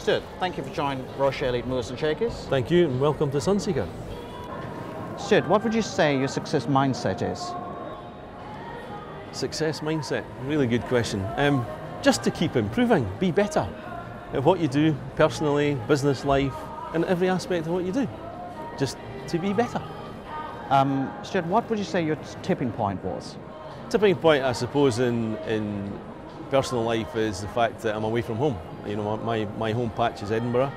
Stewart, thank you for joining Roche Elite Movers and Shakers. Thank you and welcome to Sunseeker. Stewart, what would you say your success mindset is? Success mindset, really good question. Just to keep improving, be better at what you do, personally, business life, and every aspect of what you do. Just to be better. Stewart, what would you say your tipping point was? Tipping point, I suppose, in personal life is the fact that I'm away from home. You know, my home patch is Edinburgh.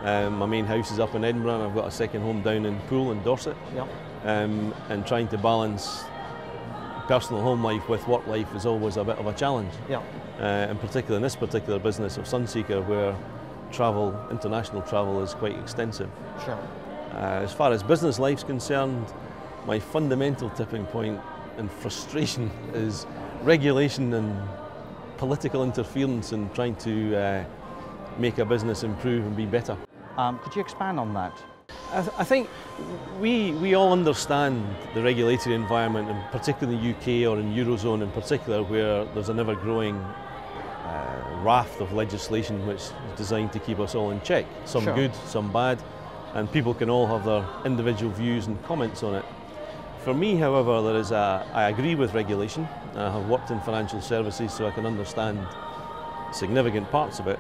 My main house is up in Edinburgh, and I've got a second home down in Poole in Dorset. Yep. And trying to balance personal home life with work life is always a bit of a challenge. Yep. In particular, in this particular business of Sunseeker, where international travel is quite extensive. Sure. As far as business life's concerned, my fundamental tipping point and frustration is regulation and political interference and trying to make a business improve and be better. Could you expand on that? I think we all understand the regulatory environment, and particularly in the UK or in Eurozone in particular, where there's an ever-growing raft of legislation which is designed to keep us all in check. Some Sure. good, some bad, and people can all have their individual views and comments on it. For me, however, I agree with regulation. I have worked in financial services, so I can understand significant parts of it.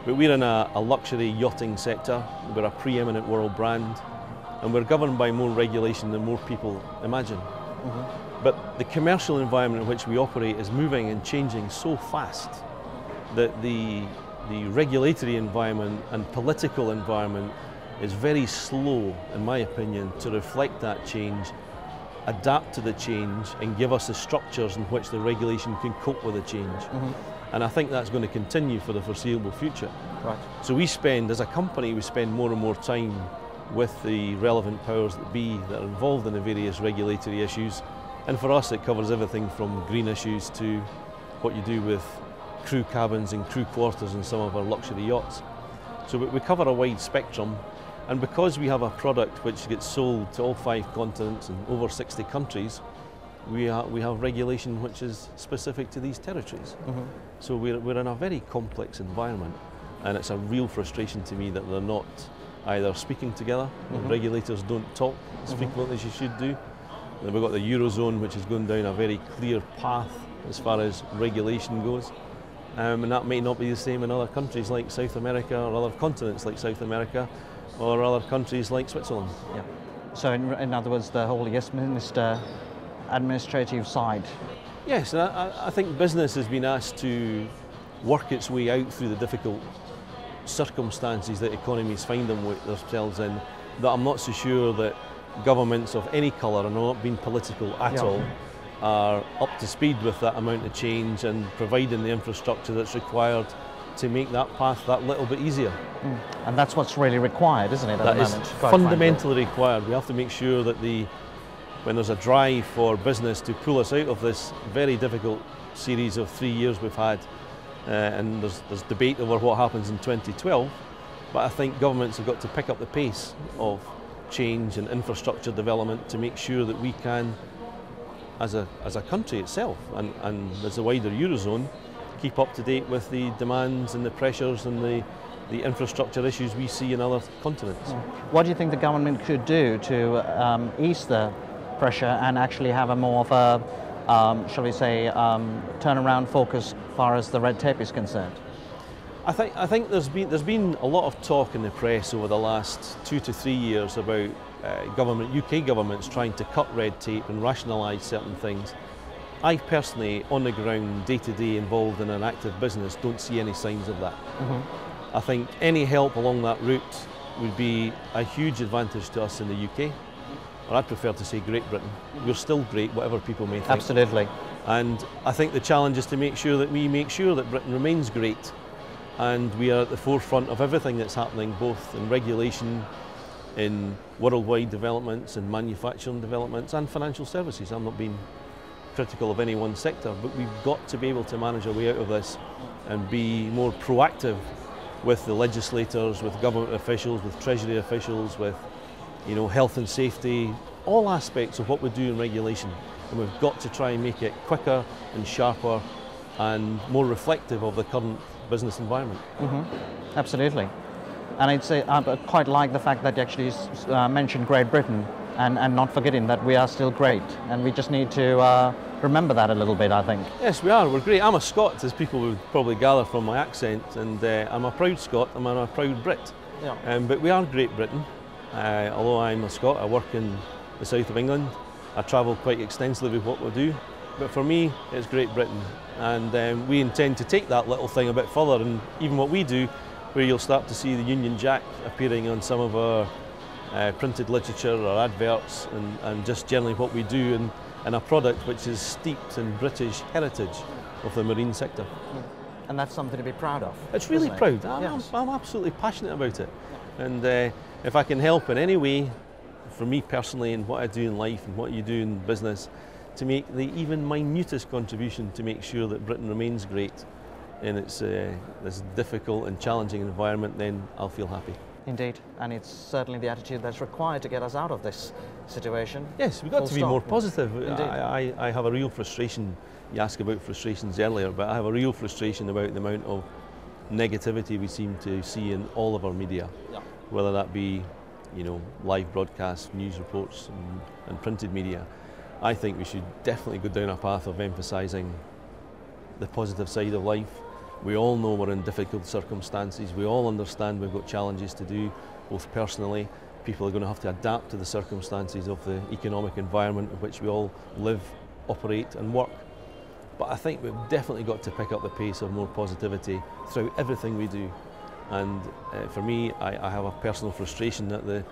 But we're in a luxury yachting sector. We're a preeminent world brand, and we're governed by more regulation than more people imagine. Mm-hmm. But the commercial environment in which we operate is moving and changing so fast that the regulatory environment and political environment is very slow, in my opinion, to reflect that change, adapt to the change, and give us the structures in which the regulation can cope with the change. Mm-hmm. And I think that's going to continue for the foreseeable future. Right. So as a company, we spend more and more time with the relevant powers that be that are involved in the various regulatory issues. And for us, it covers everything from green issues to what you do with crew cabins and crew quarters in some of our luxury yachts. So we cover a wide spectrum. And because we have a product which gets sold to all 5 continents and over 60 countries, we have regulation which is specific to these territories. Mm-hmm. So we're in a very complex environment, and it's a real frustration to me that they're not either speaking together. Mm-hmm. Regulators don't talk as frequently as you should do. And we've got the Eurozone, which is going down a very clear path as far as regulation goes. And that may not be the same in other countries like South America or other continents like South America or other countries like Switzerland. Yeah. So in other words, the whole Minister administrative side. Yes, and I think business has been asked to work its way out through the difficult circumstances that economies find themselves in, that I'm not so sure that governments of any colour, and I'm not being political at all, are up to speed with that amount of change and providing the infrastructure that's required to make that path that little bit easier. Mm. And that's what's really required, isn't it, at the moment? That is fundamentally required. We have to make sure that when there's a drive for business to pull us out of this very difficult series of 3 years we've had, and there's debate over what happens in 2012, but I think governments have got to pick up the pace of change and infrastructure development to make sure that we can, as a country itself and as a wider Eurozone, keep up to date with the demands and the pressures and the infrastructure issues we see in other continents. What do you think the government could do to ease the pressure and actually have a more of a, shall we say, turnaround focus as far as the red tape is concerned? I think there's been a lot of talk in the press over the last 2 to 3 years about UK governments trying to cut red tape and rationalise certain things. I personally, on the ground, day to day, involved in an active business, don't see any signs of that. Mm-hmm. I think any help along that route would be a huge advantage to us in the UK. Or I'd prefer to say Great Britain. We're still great, whatever people may think. Absolutely. And I think the challenge is to make sure that Britain remains great, and we are at the forefront of everything that's happening, both in regulation, in worldwide developments, in manufacturing developments, and financial services. I'm not being critical of any one sector, but we've got to be able to manage our way out of this and be more proactive with the legislators, with government officials, with treasury officials, with health and safety, all aspects of what we do in regulation. And we've got to try and make it quicker and sharper and more reflective of the current business environment. Absolutely. And I'd say I quite like the fact that you actually mentioned Great Britain and not forgetting that we are still great, and we just need to remember that a little bit, I think. Yes, we are. We're great. I'm a Scot, as people would probably gather from my accent, and I'm a proud Scot, I'm a proud Brit. Yeah. But we are Great Britain. Although I'm a Scot, I work in the south of England. I travel quite extensively with what we do. But for me, it's Great Britain. And we intend to take that little thing a bit further, and even what we do, where you'll start to see the Union Jack appearing on some of our printed literature or adverts, and just generally what we do in a product which is steeped in British heritage of the marine sector. And that's something to be proud of. It's really proud. Yes. I'm absolutely passionate about it. And if I can help in any way, for me personally, in what I do in life and what you do in business, to make the even minutest contribution to make sure that Britain remains great in its this difficult and challenging environment, then I'll feel happy. Indeed, and it's certainly the attitude that's required to get us out of this situation. Yes, we've got to be more positive. Indeed. I have a real frustration. You asked about frustrations earlier, but I have a real frustration about the amount of negativity we seem to see in all of our media, whether that be, live broadcasts, news reports, and printed media. I think we should definitely go down a path of emphasising the positive side of life. We all know we're in difficult circumstances. We all understand we've got challenges to do, both personally. People are going to have to adapt to the circumstances of the economic environment in which we all live, operate and work. But I think we've definitely got to pick up the pace of more positivity throughout everything we do. And for me, I have a personal frustration at the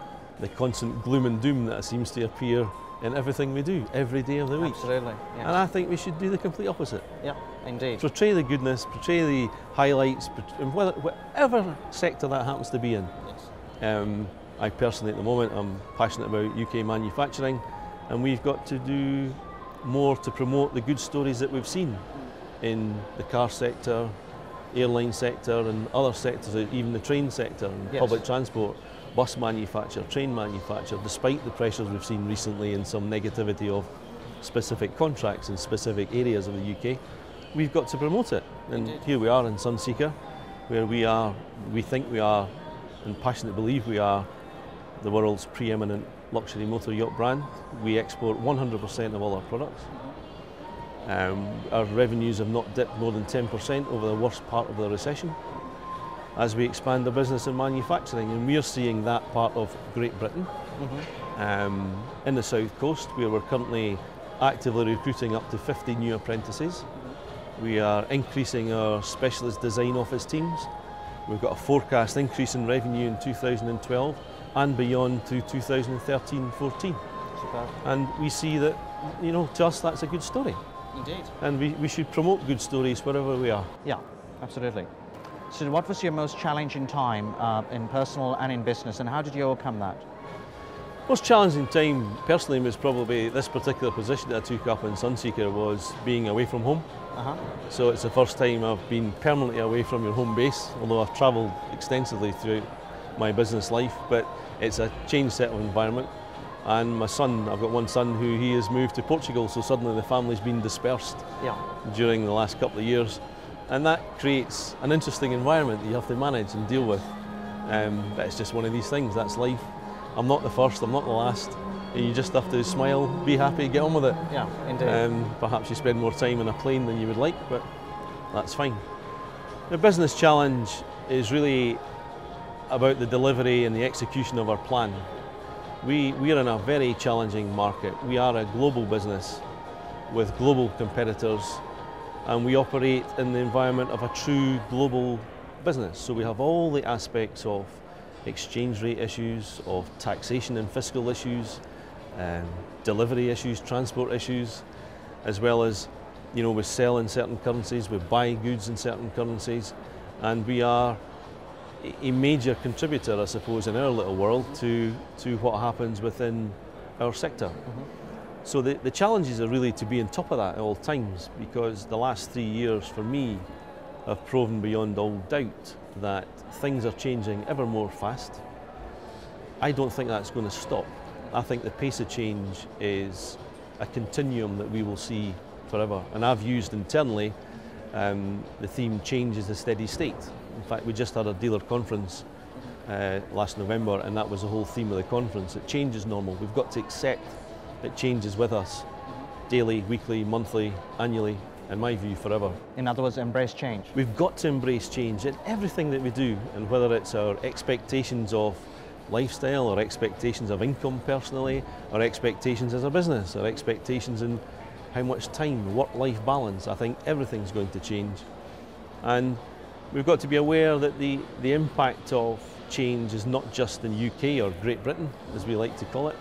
constant gloom and doom that seems to appear in everything we do, every day of the week. Absolutely, yes. And I think we should do the complete opposite. Yeah, indeed. Portray the goodness, portray the highlights, in whatever sector that happens to be in. Yes. I personally, at the moment, I'm passionate about UK manufacturing, and we've got to do more to promote the good stories that we've seen in the car sector, airline sector, and other sectors, even the train sector and public transport. Bus manufacture, train manufacture, despite the pressures we've seen recently and some negativity of specific contracts in specific areas of the UK, we've got to promote it. And here we are in Sunseeker, where we think we are, and passionately believe we are, the world's preeminent luxury motor yacht brand. We export 100% of all our products. Our revenues have not dipped more than 10% over the worst part of the recession, as we expand the business in manufacturing, and we're seeing that part of Great Britain. In the South Coast, where we're currently actively recruiting up to 50 new apprentices. We are increasing our specialist design office teams. We've got a forecast increase in revenue in 2012 and beyond to 2013-14. And we see that, to us that's a good story. Indeed. And we should promote good stories wherever we are. Yeah, absolutely. So what was your most challenging time in personal and in business, and how did you overcome that? Most challenging time personally was probably this particular position that I took up in Sunseeker, was being away from home. So it's the first time I've been permanently away from your home base, although I've travelled extensively throughout my business life, but it's a changed set of environment. And my son, I've got one son who he has moved to Portugal, so suddenly the family's been dispersed during the last couple of years. And that creates an interesting environment that you have to manage and deal with. But it's just one of these things, that's life. I'm not the first, I'm not the last. You just have to smile, be happy, get on with it. Yeah, indeed. Perhaps you spend more time in a plane than you would like, but that's fine. The business challenge is really about the delivery and the execution of our plan. We're in a very challenging market. We are a global business with global competitors, and we operate in the environment of a true global business. So we have all the aspects of exchange rate issues, of taxation and fiscal issues, delivery issues, transport issues, as well as, we sell in certain currencies, we buy goods in certain currencies, and we are a major contributor, I suppose, in our little world to what happens within our sector. So the challenges are really to be on top of that at all times, because the last 3 years for me have proven beyond all doubt that things are changing ever more fast. I don't think that's going to stop. I think the pace of change is a continuum that we will see forever. And I've used internally the theme change is a steady state. In fact, we just had a dealer conference last November, and that was the whole theme of the conference. That change is normal. We've got to accept that change is with us daily, weekly, monthly, annually, in my view, forever. In other words, embrace change. We've got to embrace change in everything that we do, and whether it's our expectations of lifestyle, or expectations of income personally, or expectations as a business, or expectations in how much time, work-life balance. I think everything's going to change. And we've got to be aware that the impact of change is not just in UK or Great Britain, as we like to call it.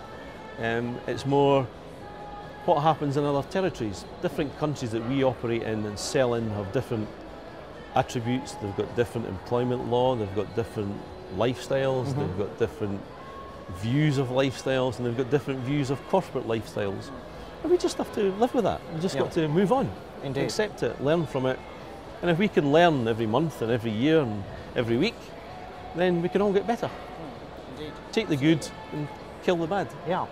It's more what happens in other territories. Different countries that we operate in and sell in have different attributes. They've got different employment law, they've got different lifestyles, they've got different views of lifestyles, and they've got different views of corporate lifestyles. And we just have to live with that. We've just got to move on, Indeed. Accept it, learn from it. And if we can learn every month and every year and every week, then we can all get better. Indeed. Take the good and kill the bad. Yeah.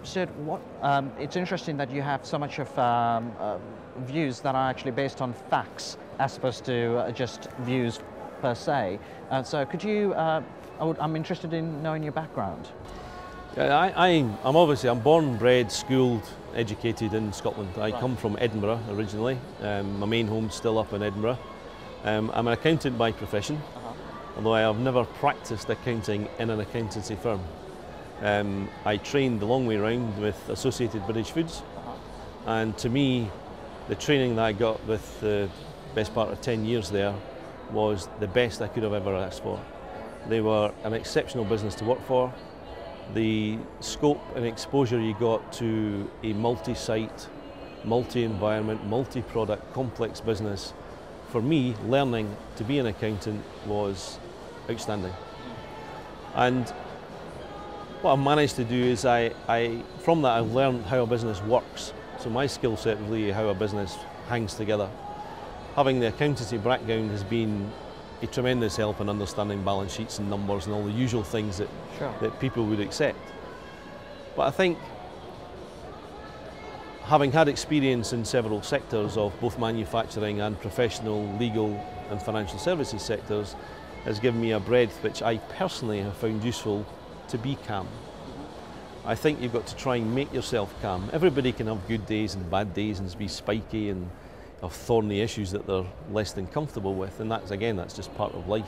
Stewart, it's interesting that you have so much of views that are actually based on facts as opposed to just views per se. So could you, I'm interested in knowing your background. I'm born, bred, schooled, educated in Scotland. I come from Edinburgh originally. My main home's still up in Edinburgh. I'm an accountant by profession, although I have never practiced accounting in an accountancy firm. I trained the long way round with Associated British Foods, and to me, the training that I got with the best part of 10 years there was the best I could have ever asked for. They were an exceptional business to work for. The scope and exposure you got to a multi-site, multi-environment, multi-product, complex business, for me, learning to be an accountant was outstanding. And what I've managed to do is from that I've learned how a business works. So my skill set is really how a business hangs together. Having the accountancy background has been a tremendous help in understanding balance sheets and numbers and all the usual things that people would accept. But I think having had experience in several sectors of both manufacturing and professional, legal and financial services sectors has given me a breadth which I personally have found useful to be calm. I think you've got to try and make yourself calm. Everybody can have good days and bad days and be spiky and have thorny issues that they're less than comfortable with, and that's just part of life.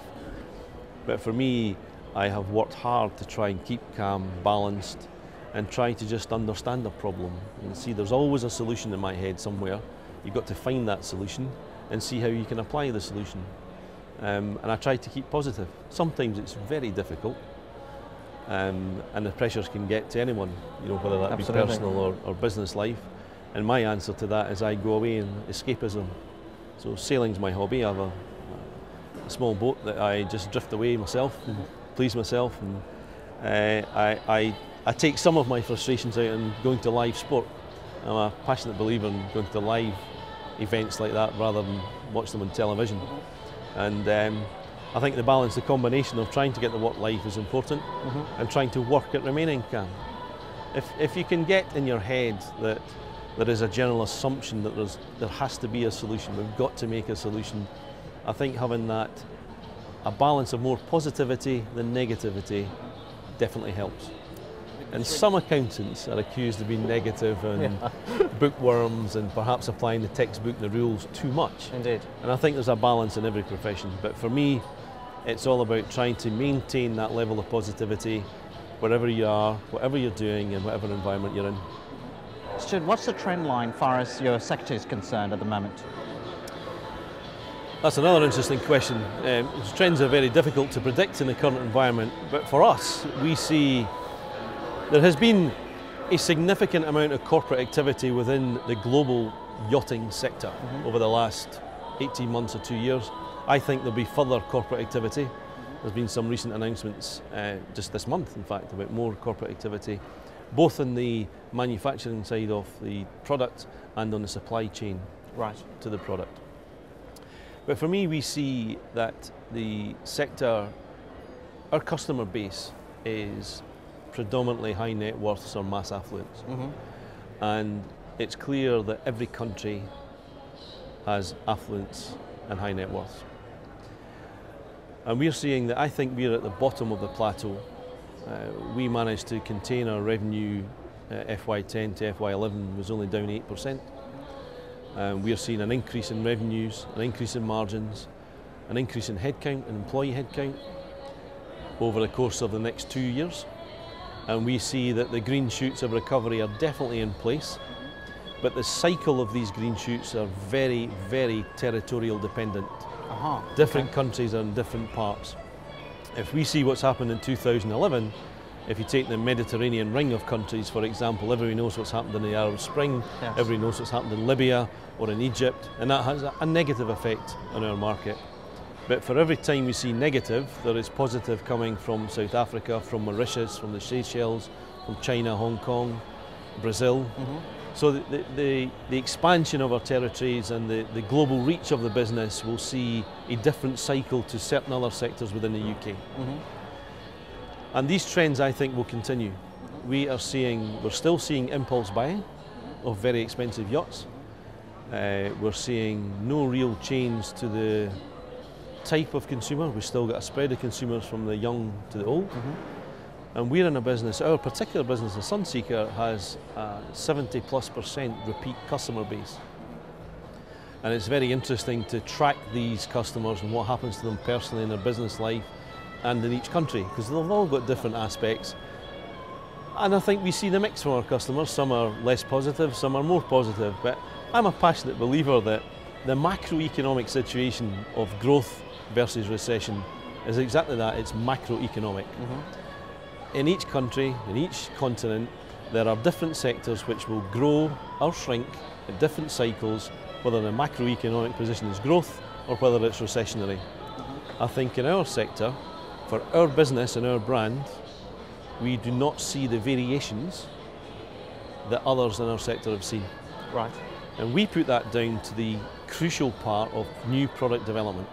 But for me, I have worked hard to try and keep calm, balanced, and try to just understand the problem and see there's always a solution in my head somewhere. You've got to find that solution and see how you can apply the solution. And I try to keep positive. Sometimes it's very difficult, and the pressures can get to anyone, whether that be personal or business life. And my answer to that is I go away in escapism. So sailing's my hobby. I have a small boat that I just drift away myself and please myself. And I take some of my frustrations out in going to live sport. I'm a passionate believer in going to live events like that rather than watch them on television. And I think the combination of trying to get the work life is important and trying to work at remaining calm. If you can get in your head that there is a general assumption that there has to be a solution, we've got to make a solution, I think having a balance of more positivity than negativity definitely helps. And some accountants are accused of being negative and bookworms and perhaps applying the textbook and the rules too much. Indeed. And I think there's a balance in every profession. But for me, it's all about trying to maintain that level of positivity wherever you are, whatever you're doing, and whatever environment you're in. Stewart, what's the trend line far as your sector is concerned at the moment? That's another interesting question. Trends are very difficult to predict in the current environment, but for us, we see there has been a significant amount of corporate activity within the global yachting sector over the last 18 months or 2 years. I think there'll be further corporate activity. There's been some recent announcements just this month, in fact, about more corporate activity, both in the manufacturing side of the product and on the supply chain to the product. But for me, we see that the sector, our customer base is predominantly high net worths or mass affluence. And it's clear that every country has affluence and high net worth. And we're seeing that I think we're at the bottom of the plateau. We managed to contain our revenue FY10 to FY11 was only down 8%. We're seeing an increase in revenues, an increase in margins, an increase in headcount and employee headcount over the course of the next 2 years. And we see that the green shoots of recovery are definitely in place, but the cycle of these green shoots are very, very territorial dependent. Different countries are in different parts. If we see what's happened in 2011, if you take the Mediterranean ring of countries, for example, everybody knows what's happened in the Arab Spring, yes. Everybody knows what's happened in Libya or in Egypt, and that has a negative effect on our market. But for every time we see negative, there is positive coming from South Africa, from Mauritius, from the Seychelles, from China, Hong Kong, Brazil. So the expansion of our territories and the global reach of the business will see a different cycle to certain other sectors within the UK. And these trends, I think, will continue. We're still seeing impulse buying of very expensive yachts. We're seeing no real change to the type of consumer. We've still got a spread of consumers from the young to the old. And we're in a business, our particular business, the Sunseeker, has a 70+% repeat customer base. And it's very interesting to track these customers and what happens to them personally in their business life and in each country, because they've all got different aspects. And I think we see the mix from our customers. Some are less positive, some are more positive. But I'm a passionate believer that the macroeconomic situation of growth versus recession is exactly that, it's macroeconomic. In each country, in each continent, there are different sectors which will grow or shrink at different cycles, whether the macroeconomic position is growth or whether it's recessionary. I think in our sector, for our business and our brand, we do not see the variations that others in our sector have seen. Right. And we put that down to the crucial part of new product development.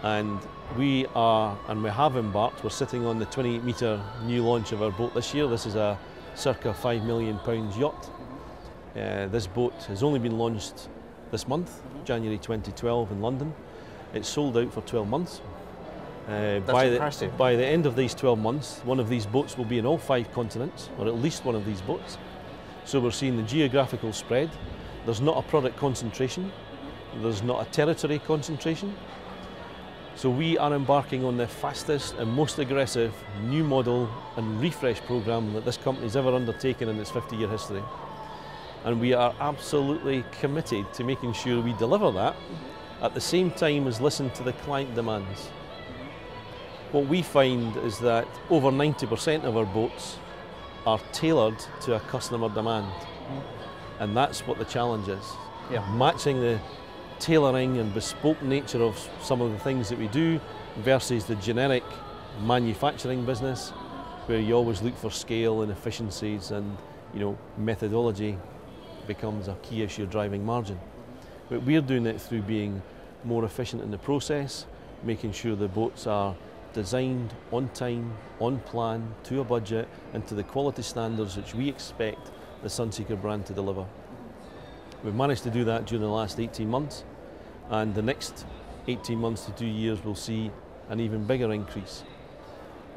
And we have embarked, we're sitting on the 28-metre new launch of our boat this year. This is a circa £5 million yacht. This boat has only been launched this month, January 2012 in London. It's sold out for 12 months. That's impressive. By the end of these 12 months, one of these boats will be in all 5 continents, or at least one of these boats. So we're seeing the geographical spread. There's not a product concentration. There's not a territory concentration. So we are embarking on the fastest and most aggressive new model and refresh program that this company's ever undertaken in its 50-year history. And we are absolutely committed to making sure we deliver that at the same time as listen to the client demands. What we find is that over 90% of our boats are tailored to a customer demand. And that's what the challenge is. Matching the tailoring and bespoke nature of some of the things that we do versus the generic manufacturing business, where you always look for scale and efficiencies, and methodology becomes a key issue driving margin. But we're doing it through being more efficient in the process, making sure the boats are designed on time, on plan, to a budget, and to the quality standards which we expect the Sunseeker brand to deliver. We've managed to do that during the last 18 months, and the next 18 months to 2 years will see an even bigger increase.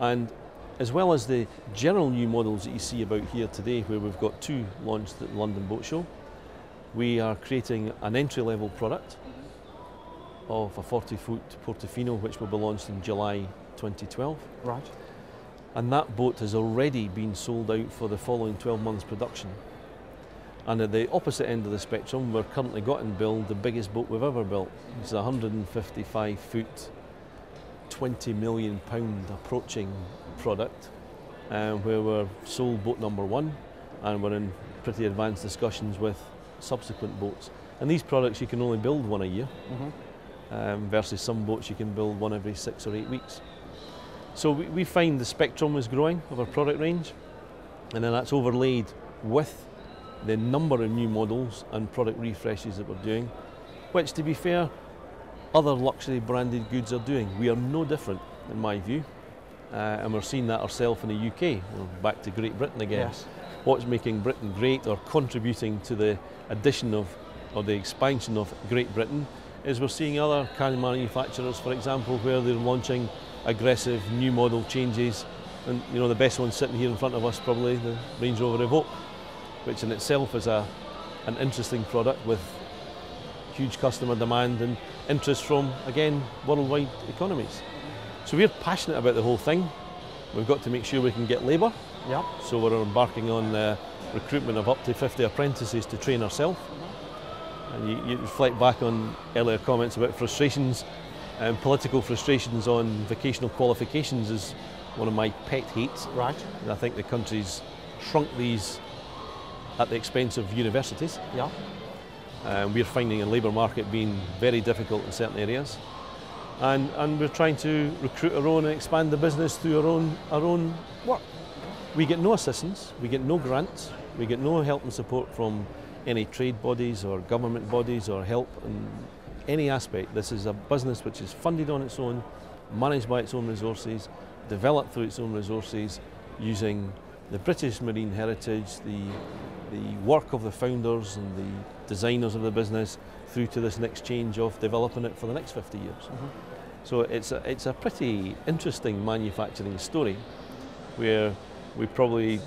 And as well as the general new models that you see about here today, where we've got 2 launched at the London Boat Show, we are creating an entry-level product of a 40-foot Portofino, which will be launched in July 2012. Right. And that boat has already been sold out for the following 12 months production. And at the opposite end of the spectrum, we're currently got in build the biggest boat we've ever built. It's a 155-foot, £20 million approaching product, where we're sold boat number 1, and we're in pretty advanced discussions with subsequent boats. And these products you can only build 1 a year, versus some boats you can build 1 every 6 or 8 weeks. So we find the spectrum is growing of our product range, and then that's overlaid with the number of new models and product refreshes that we're doing, which, to be fair, other luxury branded goods are doing. We are no different, in my view, and we're seeing that ourselves in the UK. We're back to Great Britain again. Yes. What's making Britain great, or contributing to the addition of or the expansion of Great Britain is we're seeing other car manufacturers, for example, where they're launching aggressive new model changes. And you know, the best one sitting here in front of us, probably the Range Rover Evoque, which in itself is an interesting product with huge customer demand and interest from, again, worldwide economies. So we're passionate about the whole thing. We've got to make sure we can get labour. Yep. So we're embarking on recruitment of up to 50 apprentices to train ourselves. And you reflect back on earlier comments about frustrations, and political frustrations on vocational qualifications is one of my pet hates. Right. And I think the country's shrunk these at the expense of universities. Yeah. We're finding the labour market being very difficult in certain areas. And we're trying to recruit our own and expand the business through our own work. We get no assistance, we get no grants, we get no help and support from any trade bodies or government bodies or help in any aspect. This is a business which is funded on its own, managed by its own resources, developed through its own resources, using the British marine heritage, the work of the founders and the designers of the business through to this next change of developing it for the next 50 years. Mm-hmm. So it's a pretty interesting manufacturing story where we probably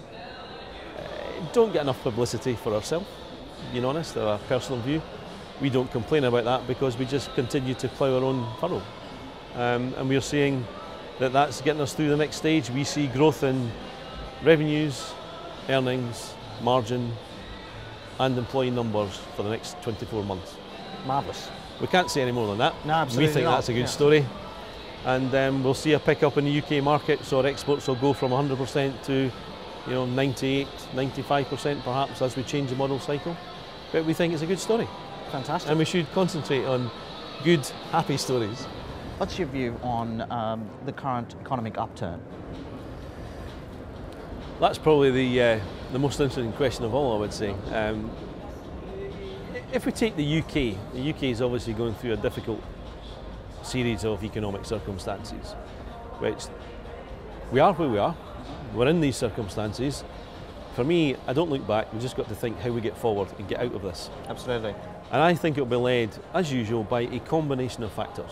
don't get enough publicity for ourselves, being honest, our personal view. We don't complain about that because we just continue to plough our own furrow. And we're seeing that that's getting us through the next stage. We see growth in revenues, earnings, margin and employee numbers for the next 24 months. Marvellous. We can't say any more than that. No, absolutely We think not. that's a good story. And we'll see a pick-up in the UK market, so our exports will go from 100% to 98, 95% perhaps as we change the model cycle. But we think it's a good story. Fantastic. And we should concentrate on good, happy stories. What's your view on the current economic upturn? That's probably the most interesting question of all, I would say. If we take the UK is obviously going through a difficult series of economic circumstances, which we are where we are. We're in these circumstances. For me, I don't look back, we've just got to think how we get forward and get out of this. Absolutely. And I think it will be led, as usual, by a combination of factors.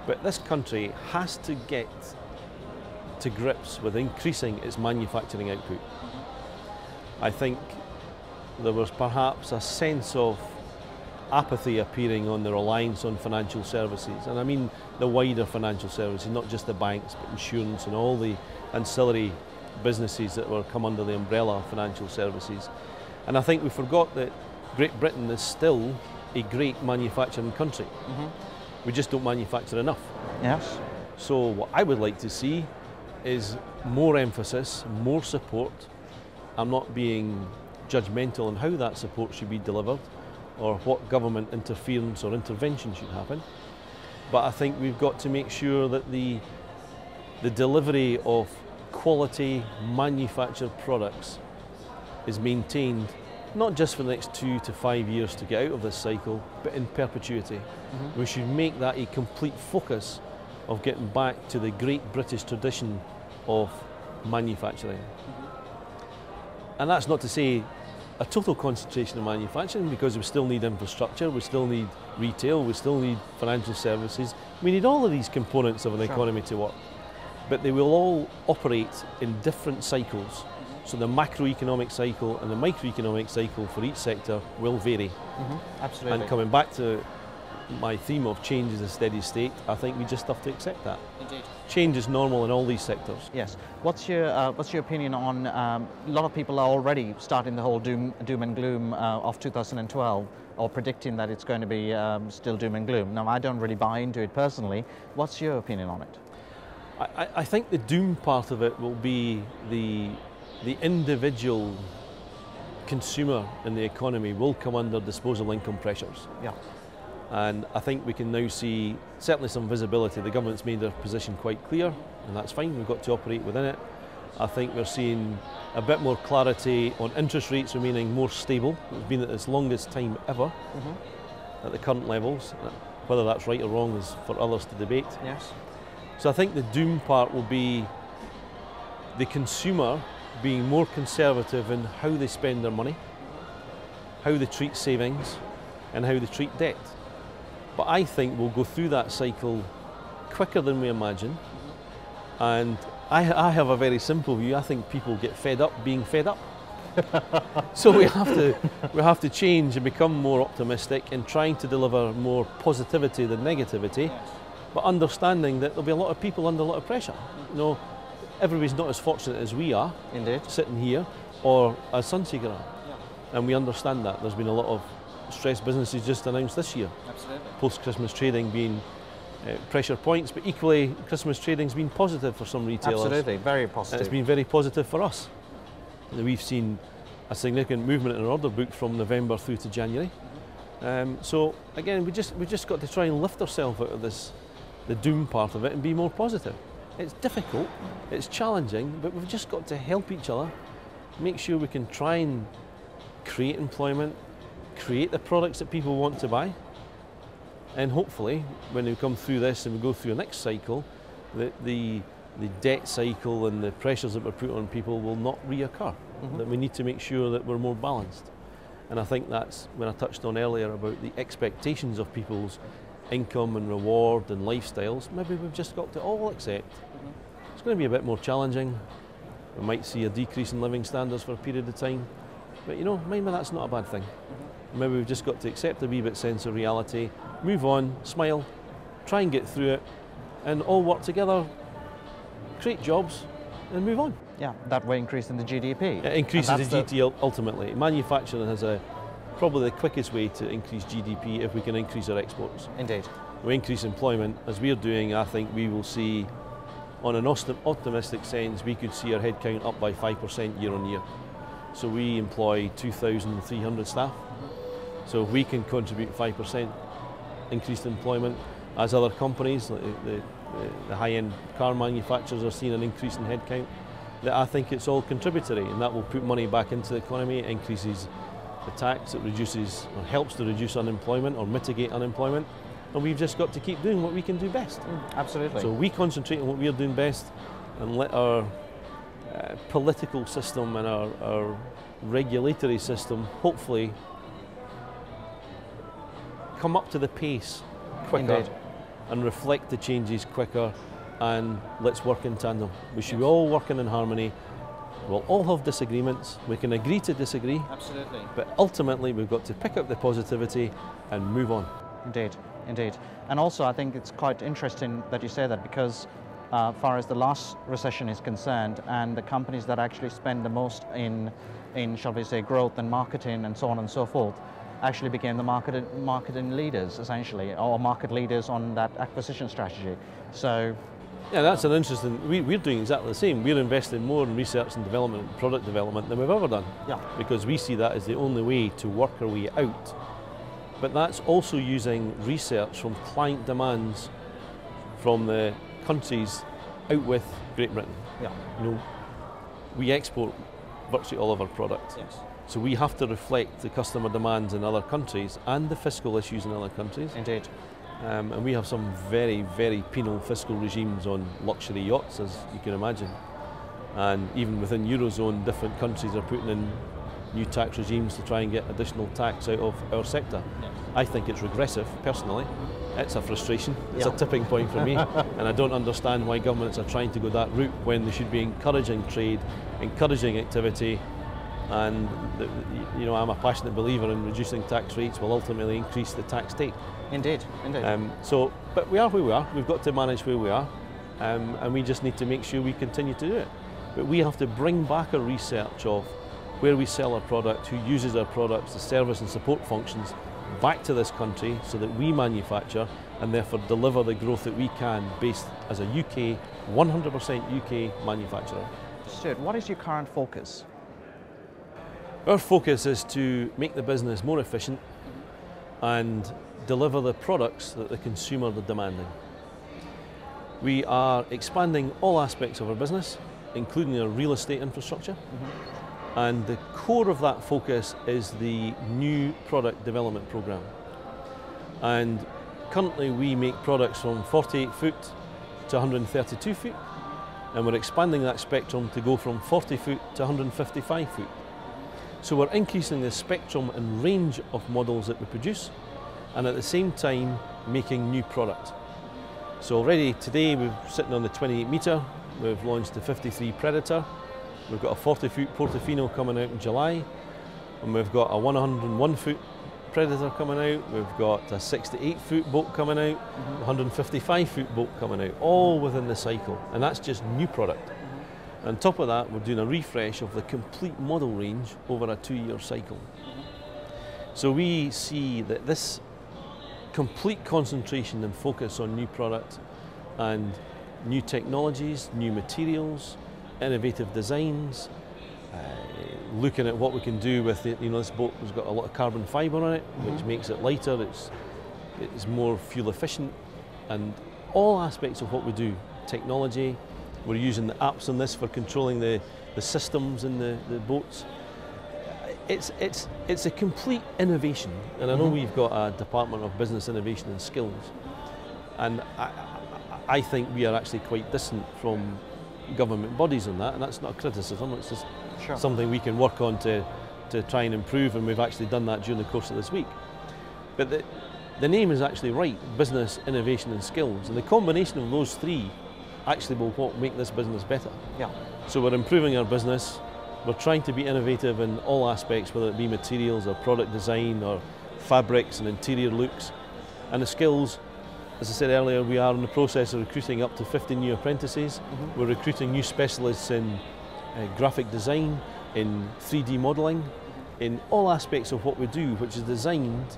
But this country has to get to grips with increasing its manufacturing output. I think there was perhaps a sense of apathy appearing on the reliance on financial services, and I mean the wider financial services, not just the banks, but insurance and all the ancillary businesses that were come under the umbrella of financial services. And I think we forgot that Great Britain is still a great manufacturing country. Mm-hmm. We just don't manufacture enough. Yes. So what I would like to see is more emphasis, more support. I'm not being judgmental on how that support should be delivered or what government interference or intervention should happen. But I think we've got to make sure that the delivery of quality manufactured products is maintained, not just for the next 2 to 5 years to get out of this cycle, but in perpetuity. Mm-hmm. We should make that a complete focus of getting back to the great British tradition of manufacturing. Mm-hmm. And that's not to say a total concentration of manufacturing, because we still need infrastructure, we still need retail, we still need financial services. We need all of these components of an economy to work. But they will all operate in different cycles. So the macroeconomic cycle and the microeconomic cycle for each sector will vary. Mm-hmm. Absolutely. And coming back to my theme of change is a steady state, I think we just have to accept that. Indeed. Change is normal in all these sectors. Yes. What's your opinion on a lot of people are already starting the whole doom and gloom of 2012, or predicting that it's going to be still doom and gloom. Now, I don't really buy into it personally. What's your opinion on it? I think the doom part of it will be the individual consumer in the economy will come under disposable income pressures. Yeah. And I think we can now see certainly some visibility. The government's made their position quite clear, and that's fine, we've got to operate within it. I think we're seeing a bit more clarity on interest rates remaining more stable. It's been at its longest time ever at the current levels. Whether that's right or wrong is for others to debate. Yes. So I think the doom part will be the consumer being more conservative in how they spend their money, how they treat savings, and how they treat debt. But I think we'll go through that cycle quicker than we imagine. And I have a very simple view. I think people get fed up being fed up. So we have to change and become more optimistic in trying to deliver more positivity than negativity, but understanding that there'll be a lot of people under a lot of pressure. You know, everybody's not as fortunate as we are, Indeed, sitting here, or as Sunseeker are. And we understand that. There's been a lot of stressed businesses just announced this year. Absolutely. Post-Christmas trading being pressure points, but equally Christmas trading's been positive for some retailers. Absolutely, very positive. And it's been very positive for us. We've seen a significant movement in our order book from November through to January. So again, we just got to try and lift ourselves out of the doom part of it and be more positive. It's difficult, it's challenging, but we've just got to help each other, make sure we can try and create employment, create the products that people want to buy, and hopefully when we come through this and we go through a next cycle, the debt cycle and the pressures that we're put on people will not reoccur. That we need to make sure that we're more balanced. And I think that's when I touched on earlier about the expectations of people's income and reward and lifestyles. Maybe we've just got to all accept it's going to be a bit more challenging. We might see a decrease in living standards for a period of time, but you know, maybe that's not a bad thing. Maybe we've just got to accept a wee bit sense of reality, move on, smile, try and get through it, and all work together, create jobs, and move on. Yeah, that way increasing the GDP. It increases the GDP ultimately. Manufacturing has probably the quickest way to increase GDP if we can increase our exports. Indeed. We increase employment, as we're doing. I think we will see, on an optimistic sense, we could see our headcount up by 5% year on year. So we employ 2,300 staff. So if we can contribute 5% increased employment, as other companies, like the high-end car manufacturers are seeing an increase in headcount, that I think it's all contributory, and that will put money back into the economy. It increases the tax, it reduces or helps to reduce unemployment or mitigate unemployment, and we've just got to keep doing what we can do best. Absolutely. So we concentrate on what we're doing best and let our political system and our regulatory system hopefully come up to the pace quicker. Indeed. And reflect the changes quicker, and let's work in tandem. We should be all working in harmony. We'll all have disagreements. We can agree to disagree. Absolutely. But ultimately we've got to pick up the positivity and move on. Indeed, indeed. And also I think it's quite interesting that you say that, because far as the last recession is concerned, and the companies that actually spend the most in shall we say, growth and marketing and so on and so forth, actually became the marketing leaders, essentially, or market leaders on that acquisition strategy. So, yeah, that's an interesting. We're doing exactly the same. We're investing more in research and development, and product development than we've ever done. Yeah. Because we see that as the only way to work our way out. But that's also using research from client demands from the countries out with Great Britain. yeah. You know, we export virtually all of our products. Yes. So we have to reflect the customer demands in other countries and the fiscal issues in other countries. Indeed. And we have some very, very penal fiscal regimes on luxury yachts, as you can imagine. And even within Eurozone, different countries are putting in new tax regimes to try and get additional tax out of our sector. Yes. I think it's regressive, personally. It's a frustration. It's Yeah. a tipping point for me. And I don't understand why governments are trying to go that route when they should be encouraging trade, encouraging activity. And you know, I'm a passionate believer in reducing tax rates will ultimately increase the tax take. Indeed, indeed. But we are where we are. We've got to manage where we are, and we just need to make sure we continue to do it. But we have to bring back our research of where we sell our product, who uses our products, the service and support functions, back to this country so that we manufacture and therefore deliver the growth that we can based as a UK, 100% UK manufacturer. Stuart, what is your current focus? Our focus is to make the business more efficient and deliver the products that the consumer is demanding. We are expanding all aspects of our business, including our real estate infrastructure. And the core of that focus is the new product development program. And currently we make products from 48 foot to 132 foot, and we're expanding that spectrum to go from 40 foot to 155 foot. So we're increasing the spectrum and range of models that we produce, and at the same time making new product. So already today we're sitting on the 28 metre, we've launched the 53 Predator, we've got a 40 foot Portofino coming out in July, and we've got a 101 foot Predator coming out, we've got a 68 foot boat coming out, 155 foot boat coming out, all within the cycle, and that's just new product. On top of that, we're doing a refresh of the complete model range over a 2-year cycle. So we see that this complete concentration and focus on new product and new technologies, new materials, innovative designs, looking at what we can do with it. You know, this boat has got a lot of carbon fibre on it, which makes it lighter, it's more fuel efficient, and all aspects of what we do, technology. We're using the apps on this for controlling the systems in the boats. It's a complete innovation, and I know we've got a Department of Business Innovation and Skills, and I think we are actually quite distant from government bodies on that, and that's not a criticism, it's just something we can work on to try and improve, and we've actually done that during the course of this week. But the name is actually right, Business, Innovation and Skills, and the combination of those three actually will make this business better. Yeah. So we're improving our business, we're trying to be innovative in all aspects, whether it be materials or product design or fabrics and interior looks. And the skills, as I said earlier, we are in the process of recruiting up to 50 new apprentices. We're recruiting new specialists in graphic design, in 3D modelling, in all aspects of what we do, which is designed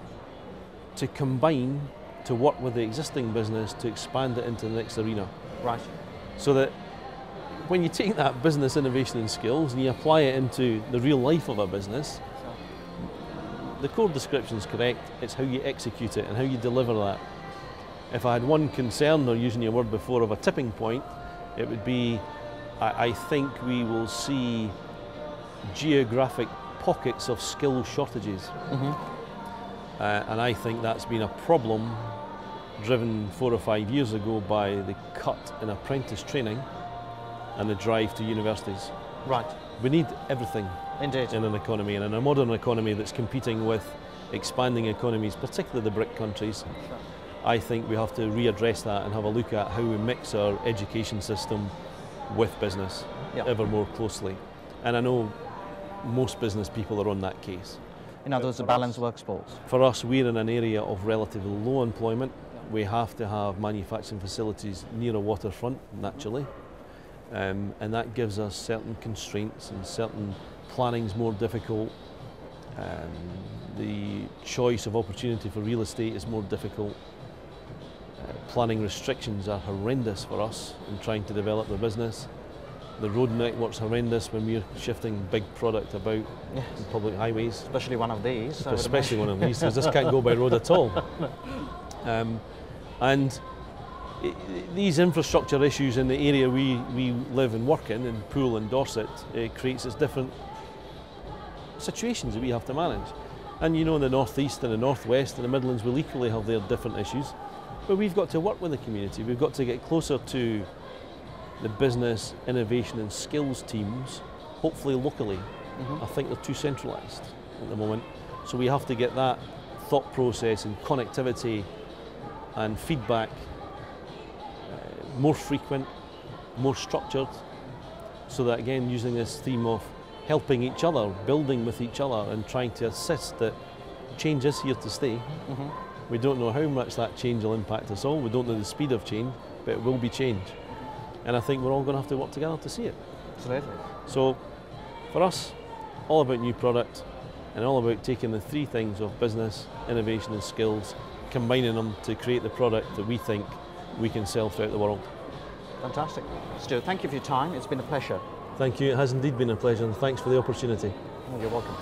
to combine, to work with the existing business to expand it into the next arena. Right. So that when you take that business innovation and skills and you apply it into the real life of a business, the core description is correct, it's how you execute it and how you deliver that. If I had one concern, or using your word before, of a tipping point, it would be, I think we will see geographic pockets of skill shortages. And I think that's been a problem driven 4 or 5 years ago by the cut in apprentice training and the drive to universities. Right. We need everything. Indeed. In an economy, and in a modern economy that's competing with expanding economies, particularly the BRIC countries. Sure. I think we have to readdress that and have a look at how we mix our education system with business ever more closely. And I know most business people are on that case. In other words, the balanced workforce. For us, we're in an area of relatively low employment. We have to have manufacturing facilities near a waterfront, naturally, and that gives us certain constraints, and certain planning's more difficult. The choice of opportunity for real estate is more difficult. Planning restrictions are horrendous for us in trying to develop the business. The road network's horrendous when we're shifting big product about in public highways. Especially one of these. Especially one of these, because this can't go by road at all. And these infrastructure issues in the area we live and work in Poole and Dorset, creates its different situations that we have to manage. And you know, in the northeast and the northwest and the Midlands will equally have their different issues. But we've got to work with the community, we've got to get closer to the business, innovation and skills teams, hopefully locally. I think they're too centralised at the moment. So we have to get that thought process and connectivity and feedback more frequent, more structured, so that again, using this theme of helping each other, building with each other and trying to assist that change is here to stay. We don't know how much that change will impact us all, we don't know the speed of change, but it will be change. And I think we're all going to have to work together to see it. Absolutely. So for us, all about new product and all about taking the three things of business, innovation and skills, combining them to create the product that we think we can sell throughout the world. Fantastic. Stuart, thank you for your time. It's been a pleasure. Thank you. It has indeed been a pleasure, and thanks for the opportunity. You're welcome.